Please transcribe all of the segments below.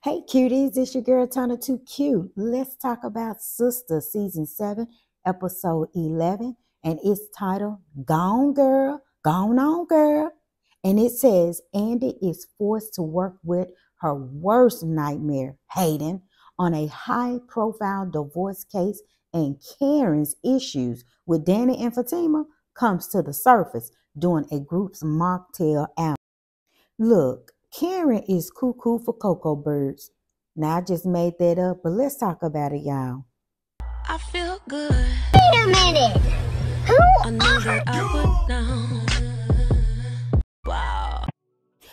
Hey cuties, it's your girl Tana Too Cute. Let's talk about Sistas season 7, episode 11, and it's titled Gone Girl, Gone On Girl. And it says Andy is forced to work with her worst nightmare, Hayden, on a high-profile divorce case, and Karen's issues with Danni and Fatima comes to the surface during a group's mocktail out. Look, Karen is cuckoo for cocoa birds. Now, I just made that up, but let's talk about it, y'all. I feel good. Wait a minute. Who I know that I would know. Wow.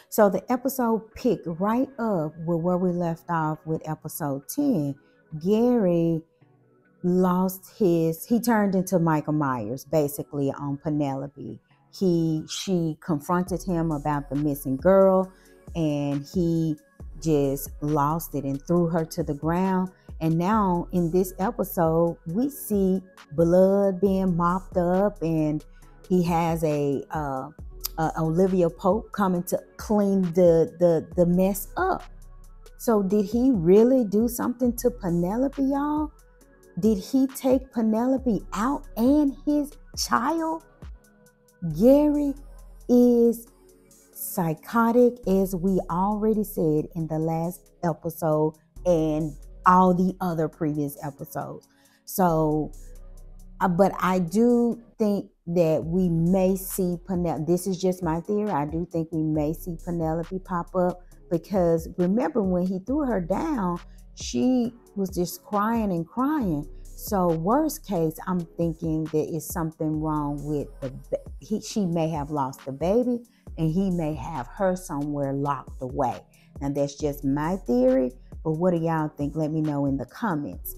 So the episode picked right up with where we left off with episode 10. Gary he turned into Michael Myers, basically, on Penelope. She confronted him about the missing girl, and he just lost it and threw her to the ground. And now in this episode, we see blood being mopped up, and he has a Olivia Pope coming to clean the mess up. So did he really do something to Penelope, y'all? Did he take Penelope out and his child? Gary is psychotic, as we already said in the last episode and all the other previous episodes. So, but I do think that we may see Penelope. This is just my theory. I do think we may see Penelope pop up, because remember when he threw her down, she was just crying and crying. So worst case, I'm thinking there is something wrong with she may have lost the baby, and he may have her somewhere locked away. Now that's just my theory, but what do y'all think? Let me know in the comments.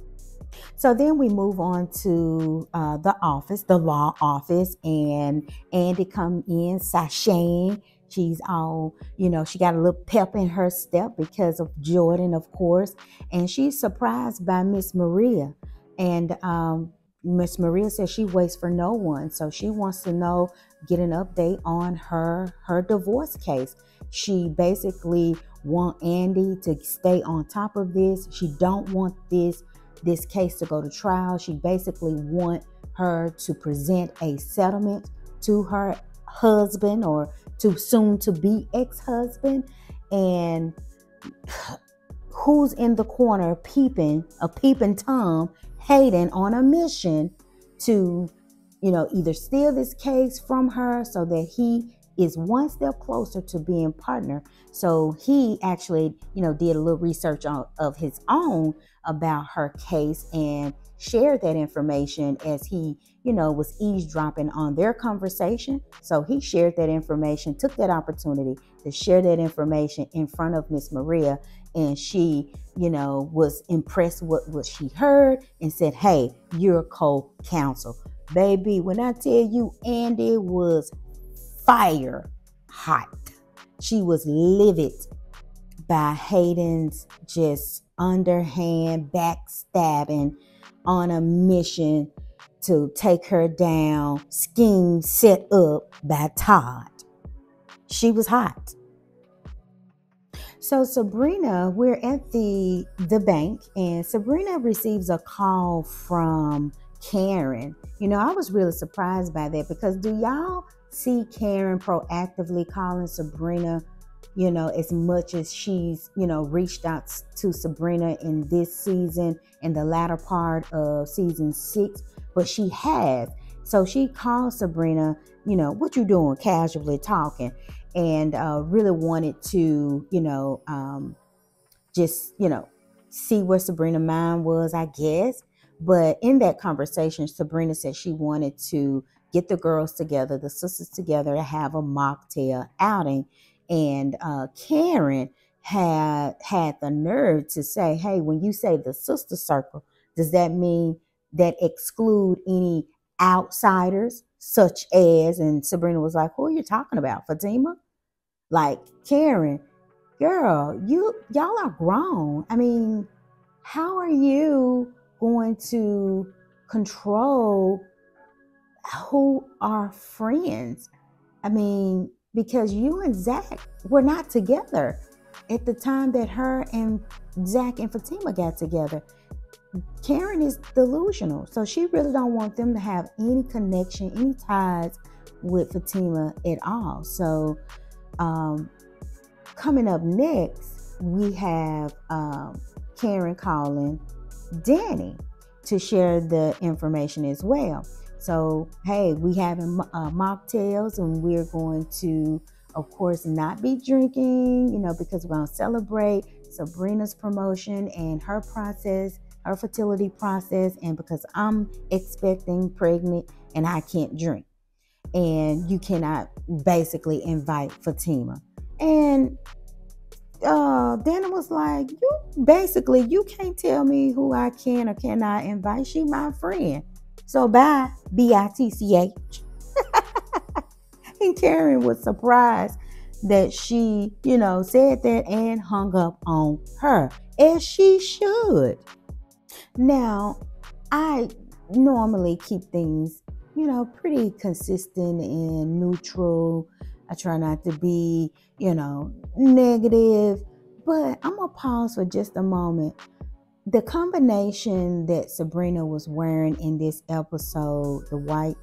So then we move on to the law office, and Andy come in sashaying. She's all, she got a little pep in her step because of Jordan, of course. And she's surprised by Miss Maria. And Miss Maria says she waits for no one. So she wants to get an update on her divorce case. She basically want Andy to stay on top of this. She don't want this case to go to trial. She basically want her to present a settlement to her husband, or to soon to be ex-husband. And who's in the corner peeping Tom? Hayden, on a mission to either steal this case from her so that he is one step closer to being partner. So he actually did a little research of his own about her case, and shared that information as he was eavesdropping on their conversation. So he shared that information, took that opportunity to share that information in front of Miss Maria, and she was impressed with what she heard and said, hey, you're co-counsel. Baby, when I tell you Andy was fire hot, she was livid by Hayden's just underhand backstabbing on a mission to take her down, scheme set up by Todd. She was hot. So Sabrina, we're at the bank, and Sabrina receives a call from Karen. I was really surprised by that, because do y'all see Karen proactively calling Sabrina, as much as she's, reached out to Sabrina in this season, in the latter part of season 6, but she has. So she called Sabrina, what you doing, casually talking, and really wanted to, just, see where Sabrina's mind was, I guess. But in that conversation, Sabrina said she wanted to get the girls together, the sisters together, to have a mocktail outing. And Karen had the nerve to say, hey, when you say the sister circle, does that mean that exclude any outsiders, such as? And Sabrina was like, who are you talking about, Fatima? Like, Karen, girl, y'all are grown. I mean, how are you going to control who are friends? I mean, because you and Zach were not together. at the time that her and Zach and Fatima got together, Karen is delusional. So she really don't want them to have any connection, any ties with Fatima at all. So coming up next, we have Karen calling Danni to share the information as well. So, hey, we having mocktails, and we're going to, of course, not be drinking, because we're going to celebrate Sabrina's promotion and her process, her fertility process, and because I'm expecting pregnant and I can't drink. And you cannot basically invite Fatima. And Danni was like, you can't tell me who I can or cannot invite. She my friend. So bye, B-I-T-C-H. And Karen was surprised that she, said that and hung up on her, as she should. Now, I normally keep things, pretty consistent and neutral. I try not to be, negative, but I'm going to pause for just a moment. The combination that Sabrina was wearing in this episode, the white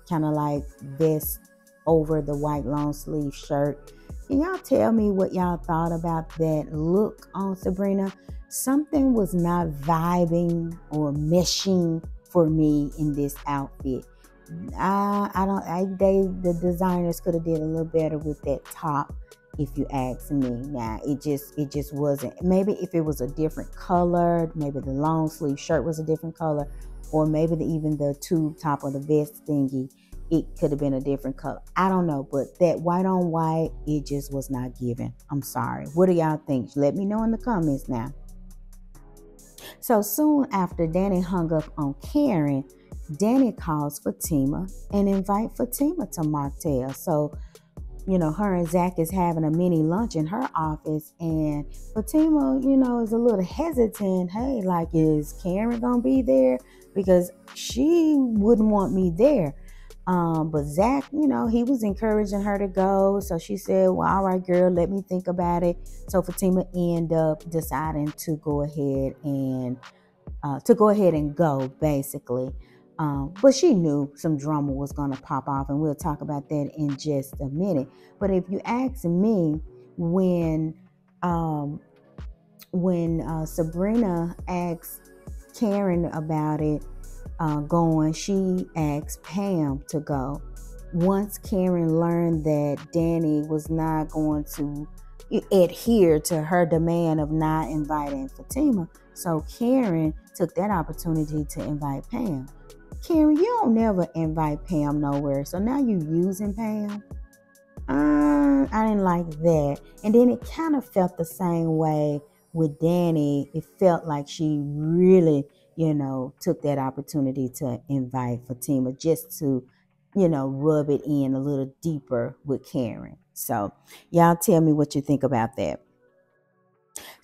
kind of like vest over the white long sleeve shirt, can y'all tell me what y'all thought about that look on Sabrina? Something was not vibing or meshing for me in this outfit. The designers could have did a little better with that top, if you ask me. Now, it just wasn't. Maybe if it was a different color, maybe the long sleeve shirt was a different color, or maybe even the tube top of the vest thingy, it could have been a different color. I don't know, but that white on white, it just was not given. I'm sorry. What do y'all think? Let me know in the comments now. So soon after Danni hung up on Karen, Danni calls Fatima and invite Fatima to mocktail. So, her and Zach is having a mini lunch in her office, and Fatima, is a little hesitant. Hey, like, is Karen gonna be there? Because she wouldn't want me there. But Zach, he was encouraging her to go. So she said, well, all right, girl, let me think about it. So Fatima ended up deciding to go ahead and go, basically. But she knew some drama was going to pop off, and we'll talk about that in just a minute. But if you ask me, when Sabrina asked Karen about it going, she asked Pam to go. Once Karen learned that Danni was not going to adhere to her demand of not inviting Fatima, so Karen took that opportunity to invite Pam. Karen, you don't never invite Pam nowhere, so now you using Pam? I didn't like that. And then it kind of felt the same way with Danni. It felt like she really, took that opportunity to invite Fatima just to, rub it in a little deeper with Karen. So y'all tell me what you think about that.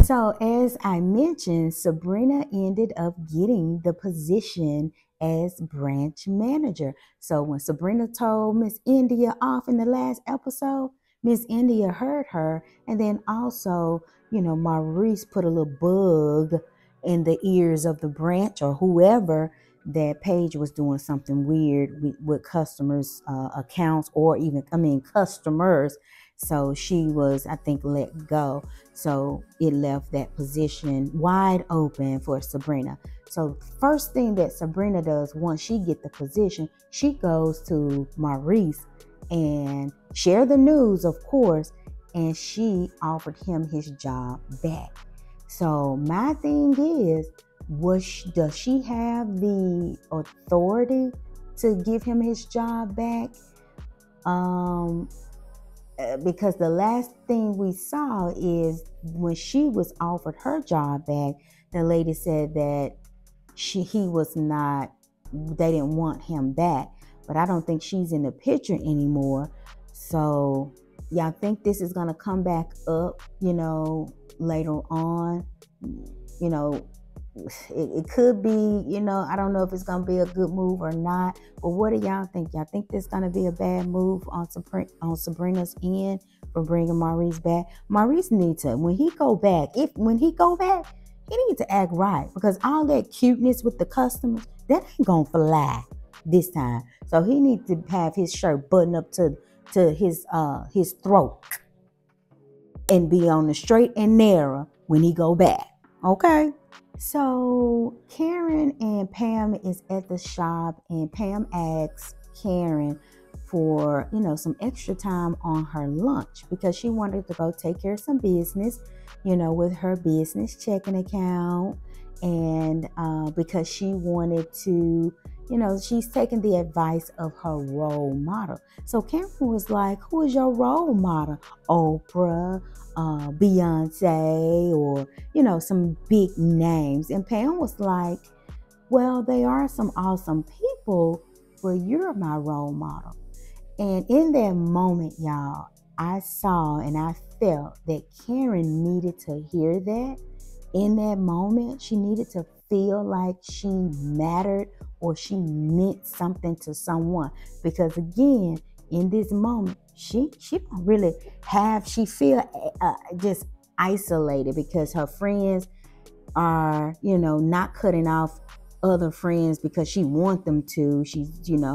So as I mentioned, Sabrina ended up getting the position as branch manager. So when Sabrina told Miss India off in the last episode, Miss India heard her, and then also, Maurice put a little bug in the ears of the branch or whoever that Paige was doing something weird with customers' accounts, or even, customers. So she was, I think, let go. So it left that position wide open for Sabrina. So first thing that Sabrina does once she get the position, she goes to Maurice and share the news, of course, and she offered him his job back. So my thing is, does she have the authority to give him his job back? Because the last thing we saw is when she was offered her job back, the lady said that they didn't want him back. But I don't think she's in the picture anymore. So y'all think this is going to come back up, later on? It could be, I don't know if it's going to be a good move or not. But what do y'all think? Y'all think this is going to be a bad move on Sabrina's end? for bringing Maurice back. Maurice needs to, when he go back, he needs to act right, because all that cuteness with the customers, that ain't gonna fly this time. So he needs to have his shirt buttoned up to his throat and be on the straight and narrow when he go back. Okay? So Karen and Pam is at the shop, and Pam asks Karen for, some extra time on her lunch because she wanted to go take care of some business, with her business checking account. And because she wanted to, she's taking the advice of her role model. So Karen was like, who is your role model? Oprah, Beyonce, or, some big names. And Pam was like, well, they are some awesome people, but you're my role model. And in that moment, y'all, I saw and I felt that Karen needed to hear that. In that moment, she needed to feel like she mattered or she meant something to someone. Because again, in this moment, she don't really she feel just isolated because her friends are, not cutting off other friends because she wants them to. She's,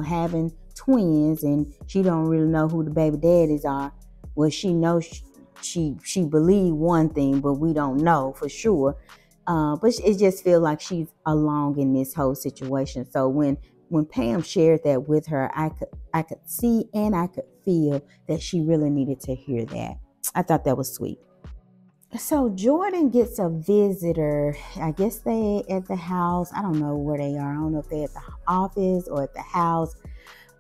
having twins and she don't really know who the baby daddies are. Well, she knows she believe one thing, but we don't know for sure. But it just feels like she's alone in this whole situation. So when Pam shared that with her, I could see and I could feel that she really needed to hear that. I thought that was sweet. So Jordan gets a visitor. I guess they at the house. I don't know where they are. I don't know if they're at the office or at the house.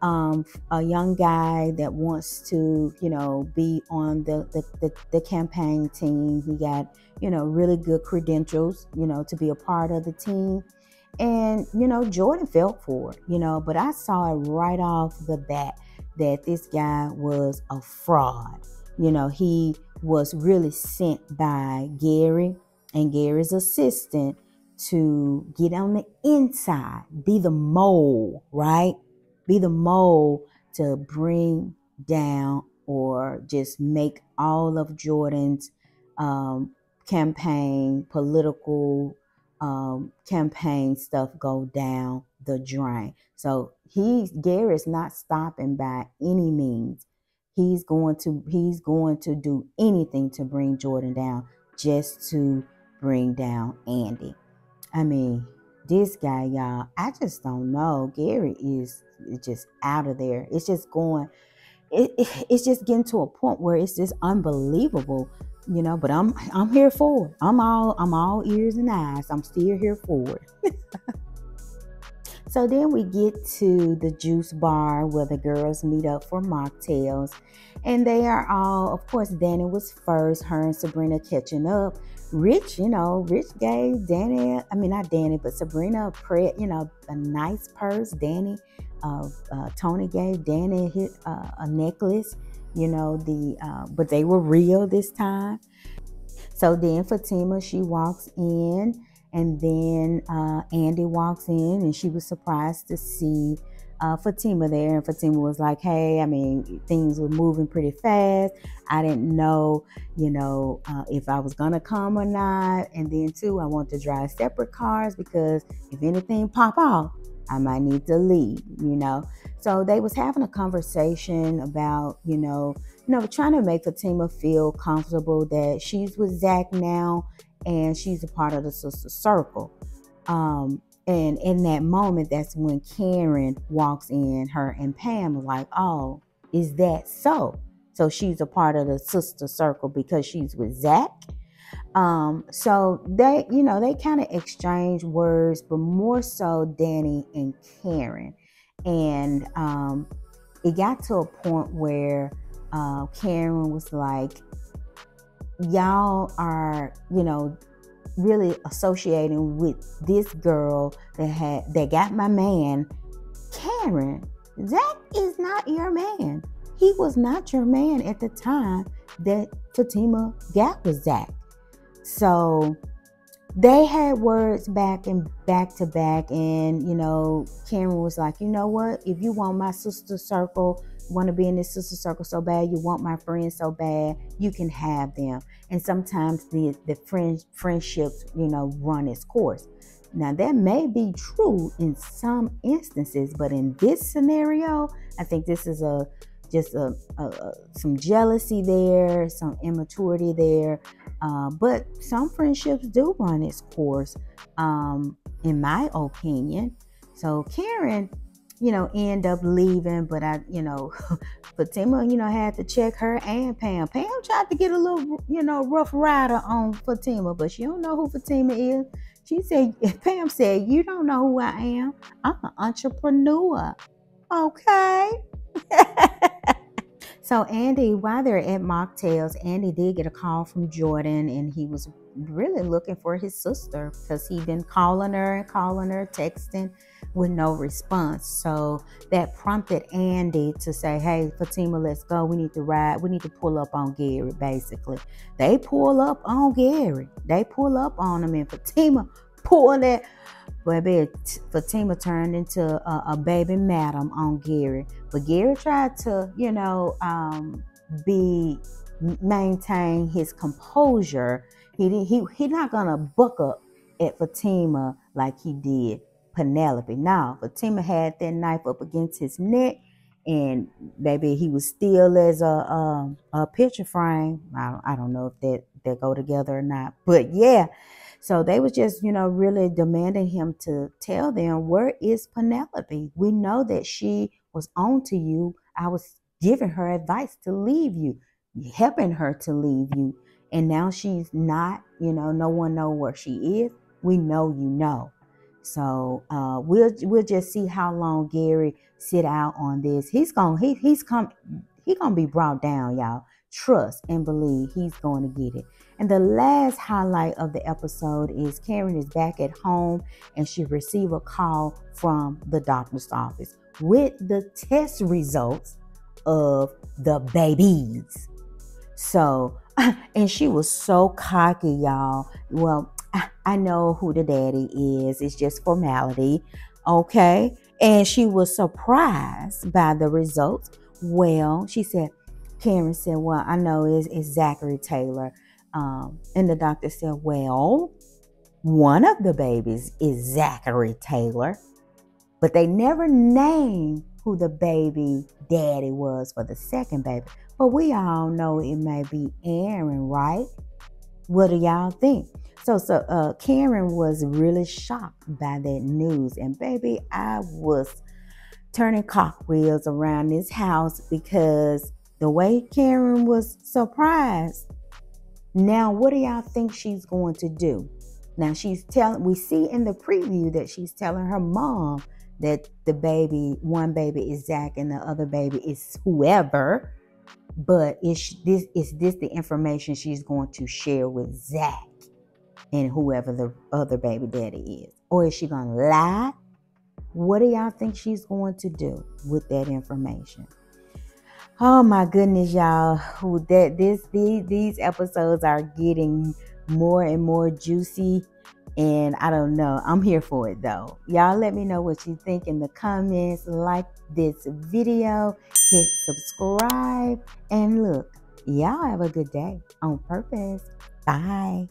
A young guy that wants to, be on the campaign team. He got, really good credentials, to be a part of the team. And, Jordan felt for it, but I saw it right off the bat that this guy was a fraud. He was really sent by Gary and Gary's assistant to get on the inside, be the mole, right? Be the mole to bring down or just make all of Jordan's campaign, political campaign stuff go down the drain. So Gary's not stopping by any means. He's going to do anything to bring Jordan down, just to bring down Andy. I mean, this guy, y'all, I just don't know. Gary is just out of there. It's just going, it's just getting to a point where it's just unbelievable, but I'm here for it. I'm all ears and eyes. I'm still here for it. So then we get to the juice bar where the girls meet up for mocktails. And they are all, of course, Danni was first, her and Sabrina catching up. Rich gave Danni, not Danni, but Sabrina, a nice purse. Tony gave Danni a necklace, but they were real this time. So then Fatima, she walks in, and then Andy walks in, and she was surprised to see Fatima there. And Fatima was like, hey, things were moving pretty fast. I didn't know, if I was going to come or not. And then, too, I want to drive separate cars because if anything pop off, I might need to leave, So they was having a conversation about, trying to make Fatima feel comfortable that she's with Zach now and she's a part of the sister circle. And in that moment, that's when Karen walks in, her and Pam are like, oh, is that so? So she's a part of the sister circle because she's with Zach. So they, they kind of exchange words, but more so Danni and Karen. And it got to a point where Karen was like, y'all are, really associating with this girl that got my man. Karen, Zach is not your man. He was not your man at the time that Fatima got with Zach. So they had words back to back, and Karen was like, you know what, if you want my sister circle want to be in this sister circle so bad, you want my friends so bad, you can have them. And sometimes the friendships, run its course. Now, that may be true in some instances, but in this scenario, I think this is just some jealousy there, some immaturity there. But some friendships do run its course, in my opinion. So Karen, end up leaving, but Fatima, had to check her and Pam. Pam tried to get a little, rough rider on Fatima, but she don't know who Fatima is. Pam said, you don't know who I am. I'm an entrepreneur. Okay. So Andy, while they're at mocktails, Andy did get a call from Jordan, and he was really looking for his sister because he'd been calling her, texting with no response. So that prompted Andy to say, hey, Fatima, let's go. We need to ride. We need to pull up on Gary, basically. They pull up on Gary. They pull up on him, and Fatima pulled it. Baby, Fatima turned into a baby madam on Gary. But Gary tried to, maintain his composure. He not gonna buck up at Fatima like he did Penelope. Now, Fatima had that knife up against his neck, and baby, he was still as a picture frame. I don't know if that go together or not, but yeah. So they was just, really demanding him to tell them, where is Penelope? We know that she was on to you. I was giving her advice to leave you, helping her to leave you. And now she's not, no one know where she is. We know you know. So we'll just see how long Gary sit out on this. He's gonna be brought down, y'all. Trust and believe he's going to get it. And the last highlight of the episode is Karen is back at home, and she received a call from the doctor's office with the test results of the babies. So, and she was so cocky, y'all. Well, I know who the daddy is. It's just formality. Okay. And she was surprised by the results. Well, Karen said, well, I know it's Zachary Taylor. And the doctor said, well, one of the babies is Zachary Taylor, but they never named who the baby daddy was for the second baby. But we all know it may be Aaron, right? What do y'all think? So Karen was really shocked by that news. And baby, I was turning cartwheels around this house because the way Karen was surprised. Now, what do y'all think she's going to do? Now, we see in the preview that she's telling her mom that one baby is Zach and the other baby is whoever. But is this the information she's going to share with Zach and whoever the other baby daddy is? Or is she going to lie? What do y'all think she's going to do with that information? Oh my goodness, y'all. These episodes are getting more and more juicy. And I don't know. I'm here for it though. Y'all let me know what you think in the comments. Like this video. Hit subscribe. And look, y'all have a good day on purpose. Bye.